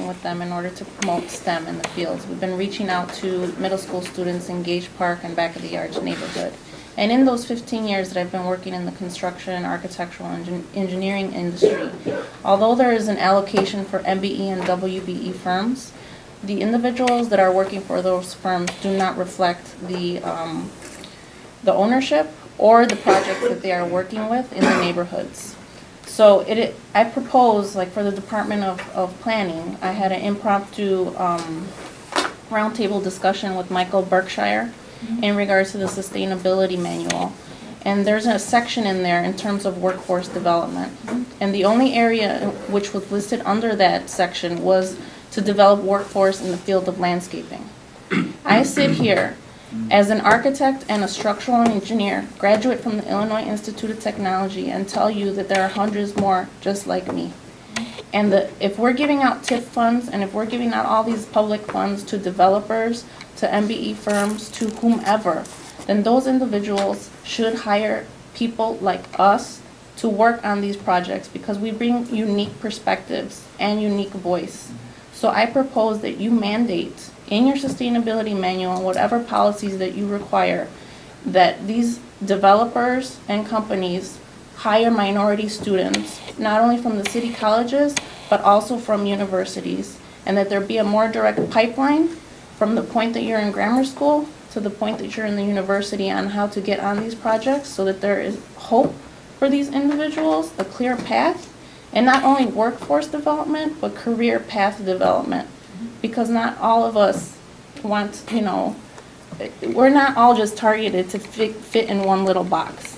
with them in order to promote STEM in the fields. We've been reaching out to middle school students in Gage Park and Back of the Yards neighborhood. And in those 15 years that I've been working in the construction, architectural, and engineering industry, although there is an allocation for MBE and WBE firms, the individuals that are working for those firms do not reflect the ownership or the projects that they are working with in the neighborhoods. So I propose, like for the Department of Planning, I had an impromptu roundtable discussion with Michael Berkshire in regards to the sustainability manual. And there's a section in there in terms of workforce development. And the only area which was listed under that section was to develop workforce in the field of landscaping. I sit here as an architect and a structural engineer, graduate from the Illinois Institute of Technology, and tell you that there are hundreds more just like me. And if we're giving out TIF funds and if we're giving out all these public funds to developers, to MBE firms, to whomever, then those individuals should hire people like us to work on these projects because we bring unique perspectives and unique voice. So I propose that you mandate in your sustainability manual and whatever policies that you require that these developers and companies hire minority students, not only from the city colleges, but also from universities, and that there be a more direct pipeline from the point that you're in grammar school to the point that you're in the university on how to get on these projects so that there is hope for these individuals, a clear path, and not only workforce development, but career path development. Because not all of us want, we're not all just targeted to fit in one little box.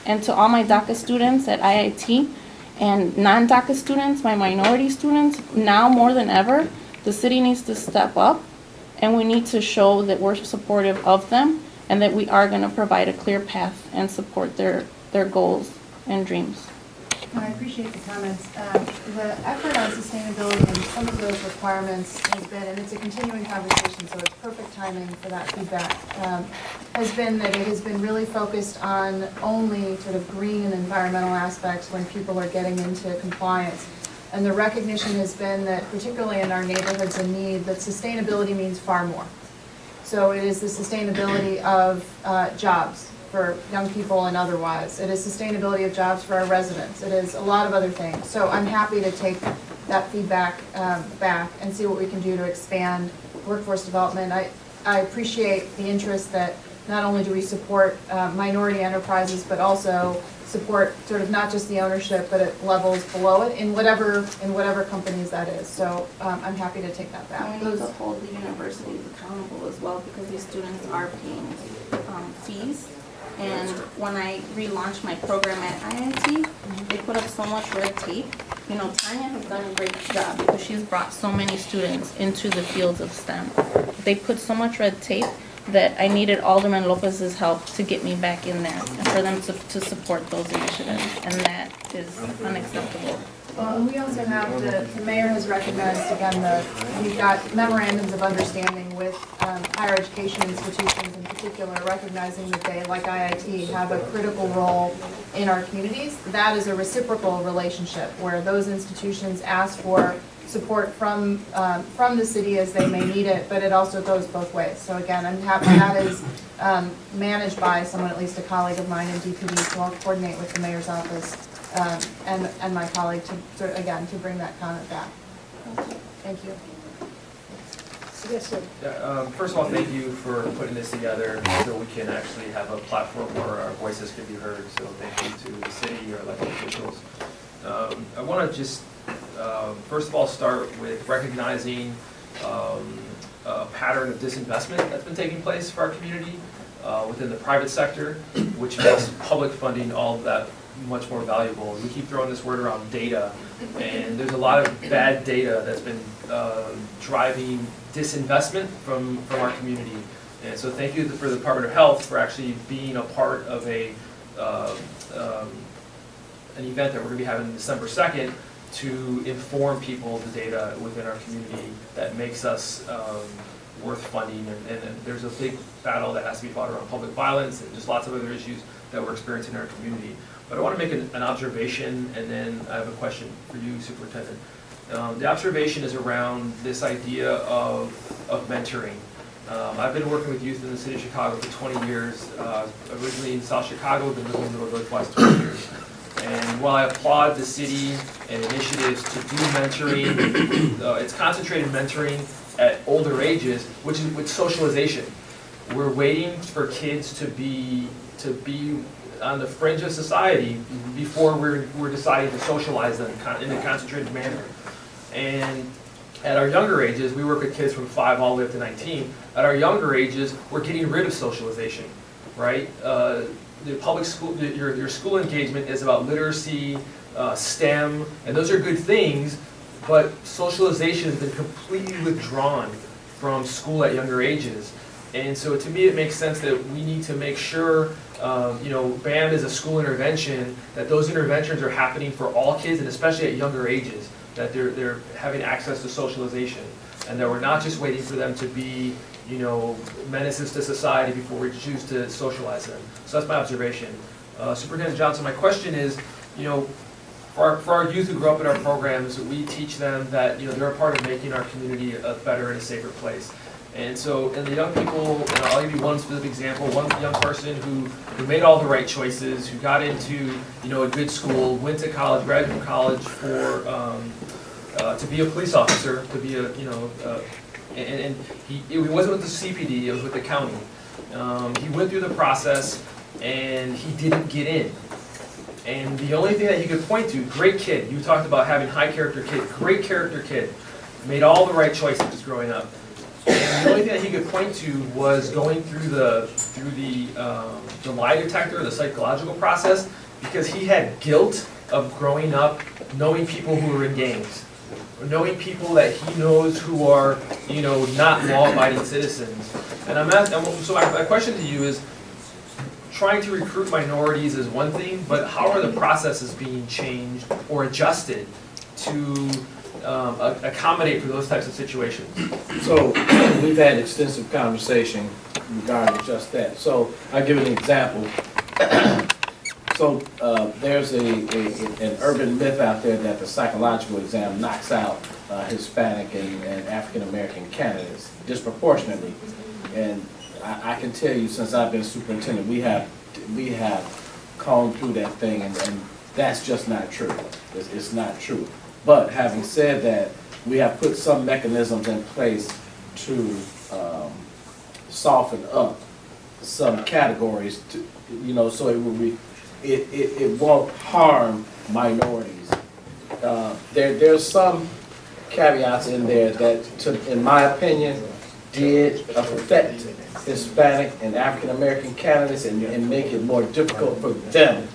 And to all my DACA students at IIT and non-DACA students, my minority students, now more than ever, the city needs to step up and we need to show that we're supportive of them and that we are going to provide a clear path and support their goals and dreams. I appreciate the comments. The effort on sustainability and some of those requirements has been, and it's a continuing conversation, so it's perfect timing for that feedback, has been that it has been really focused on only sort of green and environmental aspects when people are getting into compliance. And the recognition has been that, particularly in our neighborhoods in need, that sustainability means far more. So it is the sustainability of jobs for young people and otherwise. It is sustainability of jobs for our residents. It is a lot of other things. So I'm happy to take that feedback back and see what we can do to expand workforce development. I appreciate the interest that not only do we support minority enterprises, but also support sort of not just the ownership, but at levels below it in whatever companies that is. So I'm happy to take that back. And we need to hold the universities accountable as well because these students are paying fees. And when I relaunched my program at IIT, they put up so much red tape. Tanya has done a great job because she's brought so many students into the fields of STEM. They put so much red tape that I needed Alderman Lopez's help to get me back in there and for them to support those initiatives. And that is unacceptable. Well, and we also have the mayor has recognized, again, we've got memorandums of understanding with higher education institutions in particular, recognizing that they, like IIT, have a critical role in our communities. That is a reciprocal relationship where those institutions ask for support from the city as they may need it, but it also goes both ways. So again, I'm happy that is managed by someone, at least a colleague of mine in DPD, so I'll coordinate with the mayor's office and my colleague to bring that comment back. Thank you. Yes, sir. First of all, thank you for putting this together so we can actually have a platform where our voices can be heard. So thank you to the city, your elected officials. I want to just first of all start with recognizing a pattern of disinvestment that's been taking place for our community within the private sector, which makes public funding all of that much more valuable. We keep throwing this word around data, and there's a lot of bad data that's been driving disinvestment from our community. And so thank you for the Department of Health for actually being a part of an event that we're going to be having December 2nd to inform people the data within our community that makes us worth funding. And there's a big battle that has to be fought around public violence and just lots of other issues that we're experiencing in our community. But I want to make an observation, and then I have a question for you, Superintendent. The observation is around this idea of mentoring. I've been working with youth in the city of Chicago for 20 years, originally in South Chicago, been living in the Northwest 20 years. And while I applaud the city and initiatives to do mentoring, it's concentrated mentoring at older ages, which is with socialization. We're waiting for kids to be on the fringe of society before we're deciding to socialize them in a concentrated manner. And at our younger ages, we work with kids from 5 all the way up to 19. At our younger ages, we're getting rid of socialization, right? The public school, your school engagement is about literacy, STEM, and those are good things, but socialization has been completely withdrawn from school at younger ages. And so to me, it makes sense that we need to make sure, BAM is a school intervention, that those interventions are happening for all kids, and especially at younger ages, that they're having access to socialization, and that we're not just waiting for them to be, menaces to society before we choose to socialize them. So that's my observation. Superintendent Johnson, my question is, for our youth who grow up in our programs, we teach them that, they're a part of making our community a better and a safer place. And so, and the young people, and I'll give you one specific example, one young person who made all the right choices, who got into, a good school, went to college, graduated from college to be a police officer, to be and he wasn't with the CPD, it was with the county. He went through the process and he didn't get in. And the only thing that he could point to, great kid, you talked about having high character kid, great character kid, made all the right choices growing up. And the only thing that he could point to was going through the lie detector, the psychological process, because he had guilt of growing up knowing people who were in gangs, or knowing people that he knows who are, not law-abiding citizens. And so my question to you is, trying to recruit minorities is one thing, but how are the processes being changed or adjusted to accommodate for those types of situations? So we've had extensive conversation regarding just that. So I'll give an example. So there's an urban myth out there that the psychological exam knocks out Hispanic and African American candidates disproportionately. And I can tell you, since I've been superintendent, we have combed through that thing, and that's just not true. It's not true. But having said that, we have put some mechanisms in place to soften up some categories, so it won't harm minorities. There's some caveats in there that, in my opinion, did affect Hispanic and African American candidates and make it more difficult for them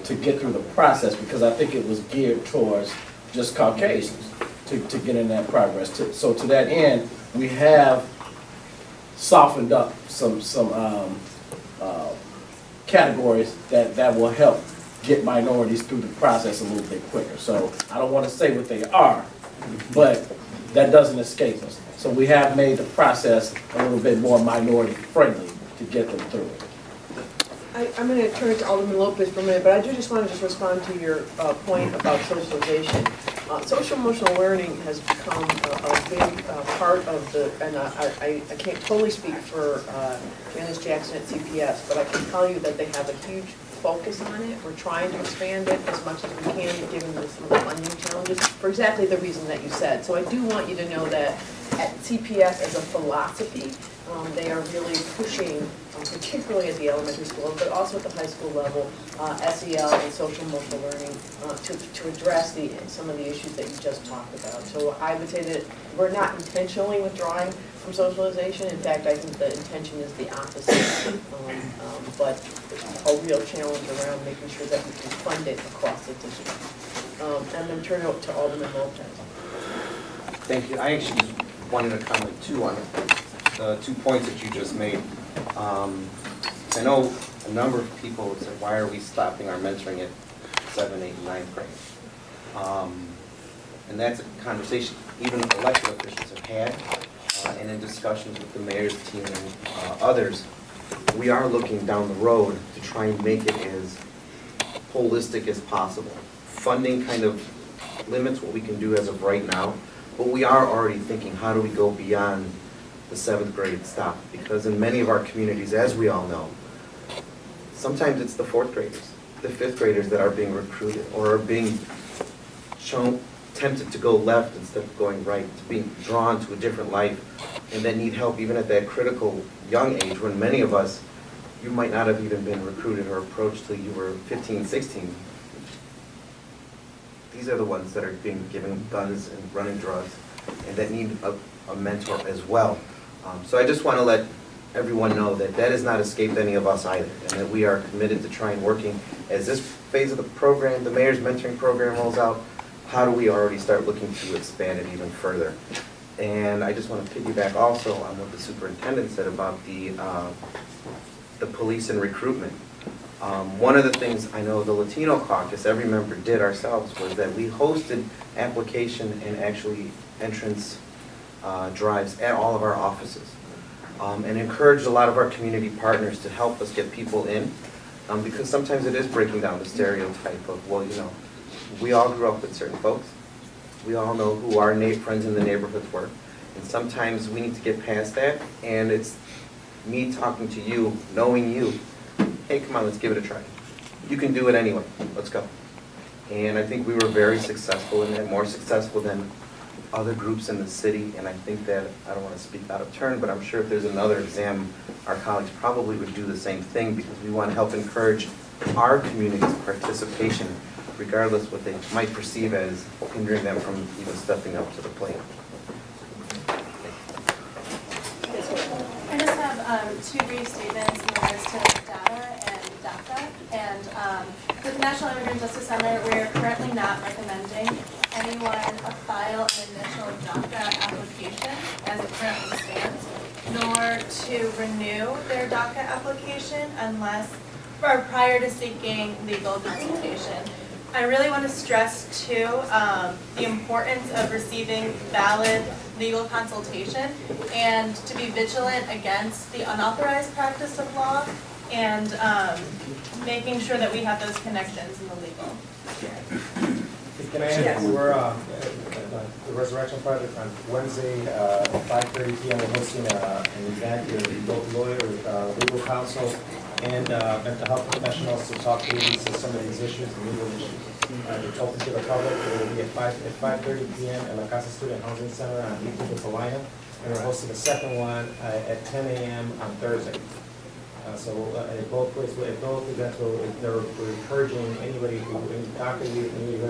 to get through the process, because I think it was geared towards just Caucasians to get in that progress. So to that end, we have softened up some categories that will help get minorities through the process a little bit quicker. So I don't want to say what they are, but that doesn't escape us. So we have made the process a little bit more minority friendly to get them through it. I'm going to turn it to Alderman Lopez for a minute, but I do just want to respond to your point about socialization. Social emotional learning has become a big part of the, and I can't totally speak for Janice Jackson at CPS, but I can tell you that they have a huge focus on it. We're trying to expand it as much as we can, given some of the funding challenges, for exactly the reason that you said. So I do want you to know that at CPS as a philosophy, they are really pushing, particularly at the elementary school, but also at the high school level, SEL and social emotional learning to address some of the issues that you just talked about. So I would say that we're not intentionally withdrawing from socialization. In fact, I think the intention is the opposite, but a real challenge around making sure that we can fund it across the district. I'm going to turn it over to Alderman Lopez. Thank you. I actually just wanted to comment too on the 2 points that you just made. I know a number of people said, why are we stopping our mentoring at 7, 8, and 9th grade? And that's a conversation even elected officials have had, and in discussions with the mayor's team and others. We are looking down the road to try and make it as holistic as possible. Funding kind of limits what we can do as of right now, but we are already thinking, how do we go beyond the 7th grade stop? Because in many of our communities, as we all know, sometimes it's the 4th graders, the 5th graders that are being recruited or are being tempted to go left instead of going right, to being drawn to a different life, and that need help even at that critical young age when many of us, you might not have even been recruited or approached till you were 15, 16. These are the ones that are being given guns and running drugs and that need a mentor as well. So I just want to let everyone know that that has not escaped any of us either, and that we are committed to trying working as this phase of the program, the mayor's mentoring program rolls out, how do we already start looking to expand it even further? And I just want to piggyback also on what the superintendent said about the police and recruitment. One of the things I know the Latino caucus, every member did ourselves, was that we hosted application and actually entrance drives at all of our offices, and encouraged a lot of our community partners to help us get people in, because sometimes it is breaking down the stereotype of, well, you know, we all grew up with certain folks. We all know who our friends in the neighborhoods were. And sometimes we need to get past that. And it's me talking to you, knowing you. Hey, come on, let's give it a try. You can do it anyway. Let's go. And I think we were very successful in that, more successful than other groups in the city. And I think that, I don't want to speak out of turn, but I'm sure if there's another exam, our colleagues probably would do the same thing, because we want to help encourage our community's participation, regardless what they might perceive as hindering them from even stepping up to the plate. I just have two brief statements in regards to data and DACA. And with the National Immigrant Justice Center, we're currently not recommending anyone file an initial DACA application as it currently stands, nor to renew their DACA application unless, or prior to seeking legal consultation. I really want to stress, too, the importance of receiving valid legal consultation and to be vigilant against the unauthorized practice of law and making sure that we have those connections in the legal. Can I add, we're, the Resurrection Project on Wednesday, at 5:30 p.m., we're hosting an event with both lawyers, legal counsel, and mental health professionals to talk to some of these issues, the legal issues. It's open to the public. It will be at 5:30 p.m. at La Casa Student Housing Center on 18th of Salina, and we're hosting a second one at 10 a.m. on Thursday. So at both places, at both events, we're encouraging anybody who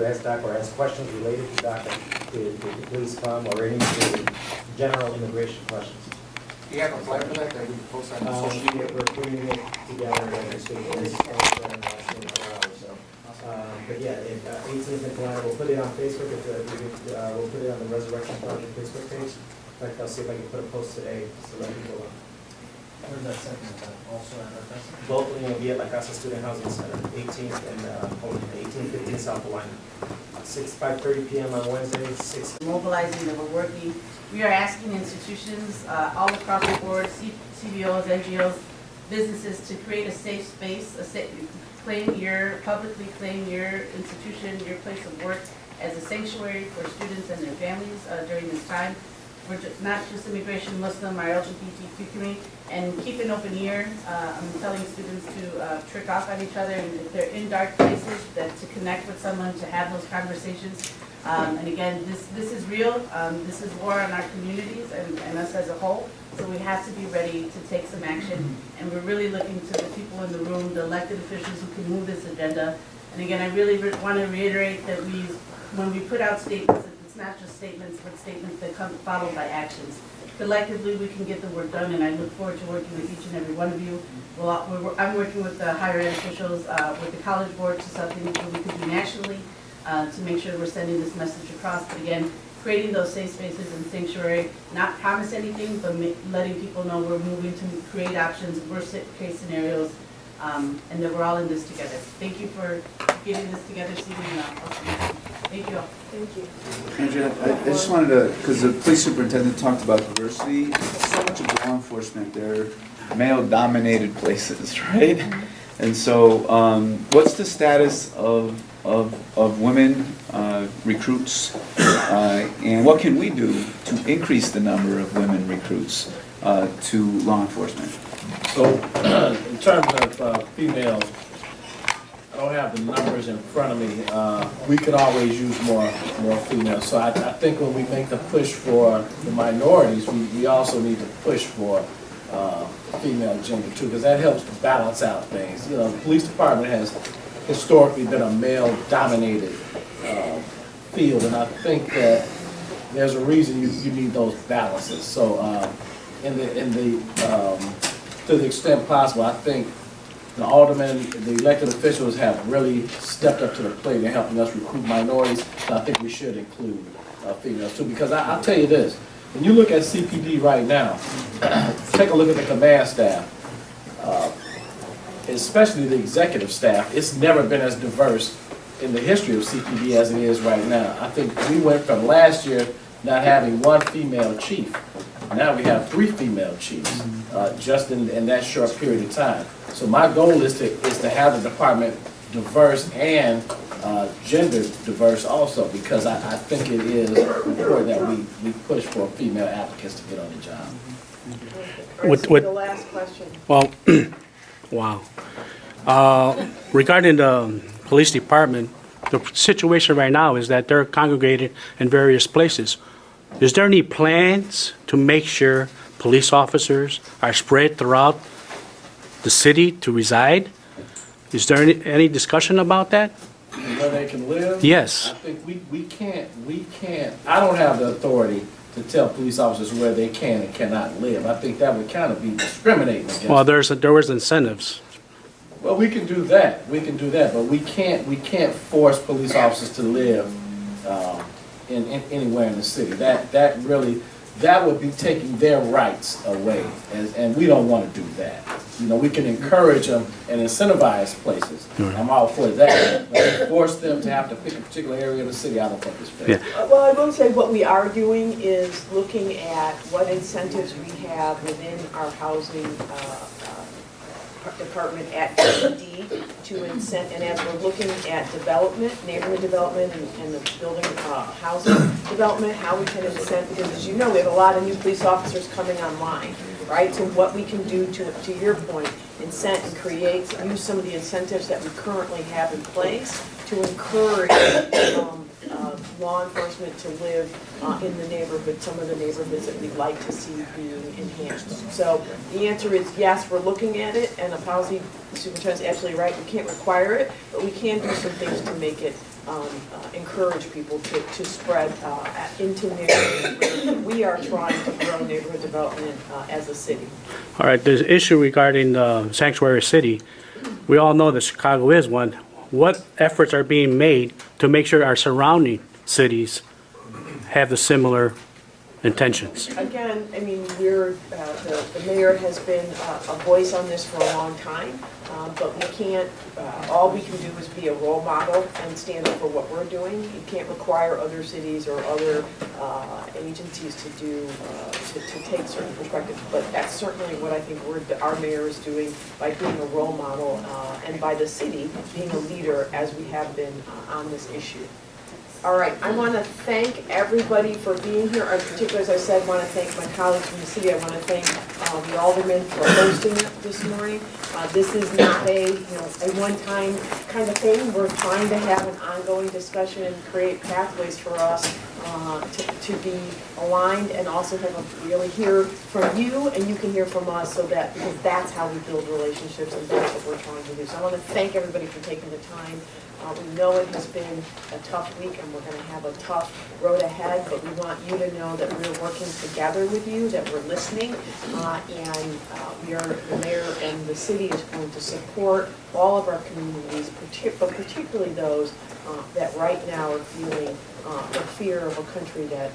has DACA or has questions related to DACA to please come, or any general immigration questions. Do you have a flyer for that we post on social media? We're putting it together next week. But yeah, 18th and Kalina, we'll put it on Facebook. We'll put it on the Resurrection Project Facebook page. In fact, I'll see if I can put a post today so that people know. Where's that second event? Also at our festival? Both will be at La Casa Student Housing Center, 18th and 1815 South Kalina. 5:30 p.m. on Wednesday, 6. Mobilizing that we're working. We are asking institutions all across the board, CBOs, NGOs, businesses to create a safe space, publicly claim your institution, your place of work as a sanctuary for students and their families during this time. We're not just immigration, Muslim, our LGBTQ community, and keep an open ear. I'm telling students to trick off on each other, and if they're in dark places, that to connect with someone, to have those conversations. And again, this is real. This is war on our communities and us as a whole. So we have to be ready to take some action. And we're really looking to the people in the room, the elected officials who can move this agenda. And again, I really want to reiterate that when we put out statements, it's not just statements, but statements that come followed by actions. Collectively, we can get the work done, and I look forward to working with each and every one of you. I'm working with the higher ed officials, with the College Board, to something that we could do nationally to make sure we're sending this message across. But again, creating those safe spaces and sanctuary, not promise anything, but letting people know we're moving to create options, worst case scenarios, and that we're all in this together. Thank you for getting this together, Stephen. Thank you all. Thank you. Andrea, I just wanted to, because the police superintendent talked about diversity, so much of law enforcement, they're male-dominated places, right? And so, what's the status of of women recruits? And what can we do to increase the number of women recruits to law enforcement? So, in terms of female, I don't have the numbers in front of me. We could always use more females. So I think when we make the push for the minorities, we also need to push for female gender too, because that helps to balance out things. You know, the police department has historically been a male-dominated field, and I think that there's a reason you need those balances. So, to the extent possible, I think the aldermen, the elected officials have really stepped up to the plate in helping us recruit minorities, and I think we should include females too, because I'll tell you this, when you look at CPD right now, take a look at the command staff, especially the executive staff. It's never been as diverse in the history of CPD as it is right now. I think we went from last year not having one female chief. Now we have 3 female chiefs, just in that short period of time. So my goal is to have the department diverse and gender diverse also, because I think it is important that we push for female applicants to get on the job. Chris, the last question. Well, wow. Regarding the police department, the situation right now is that they're congregated in various places. Is there any plans to make sure police officers are spread throughout the city to reside? Is there any discussion about that? Where they can live? Yes. I think we can't, I don't have the authority to tell police officers where they can and cannot live. I think that would kind of be discriminating against them. Well, there was incentives. Well, we can do that, but we can't force police officers to live in anywhere in the city. That would be taking their rights away, and we don't want to do that. You know, we can encourage them and incentivize places. I'm all for that. But force them to have to pick a particular area of the city, I don't think it's fair. Yeah. Well, I will say what we are doing is looking at what incentives we have within our housing department at DD to incent, and as we're looking at development, neighborhood development, and the building housing development, how we can incent, because as you know, we have a lot of new police officers coming online, right? So what we can do to your point, incent and create, use some of the incentives that we currently have in place to encourage law enforcement to live in the neighborhood, some of the neighborhoods that we'd like to see being enhanced. So the answer is yes, we're looking at it, and the policy superintendent's absolutely right, we can't require it, but we can do some things to make it encourage people to spread into neighborhoods where we are trying to grow neighborhood development as a city. All right, the issue regarding the sanctuary city, we all know that Chicago is one. What efforts are being made to make sure our surrounding cities have the similar intentions? Again, I mean, the mayor has been a voice on this for a long time, but we can't, all we can do is be a role model and stand up for what we're doing. You can't require other cities or other agencies to take certain perspectives, but that's certainly what I think our mayor is doing by being a role model and by the city being a leader as we have been on this issue. All right, I want to thank everybody for being here. In particular, as I said, I want to thank my colleagues from the city. I want to thank the aldermen for hosting it this morning. This is not a one-time kind of thing. We're trying to have an ongoing discussion and create pathways for us to be aligned and also really hear from you, and you can hear from us, because that's how we build relationships, and that's what we're trying to do. So I want to thank everybody for taking the time. We know it has been a tough week, and we're going to have a tough road ahead, but we want you to know that we're working together with you, that we're listening, and the mayor and the city is going to support all of our communities, but particularly those that right now are feeling the fear of a country that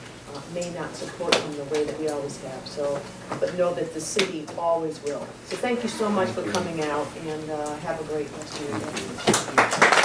may not support them the way that we always have. So, but know that the city always will. So thank you so much for coming out, and have a great rest of your day.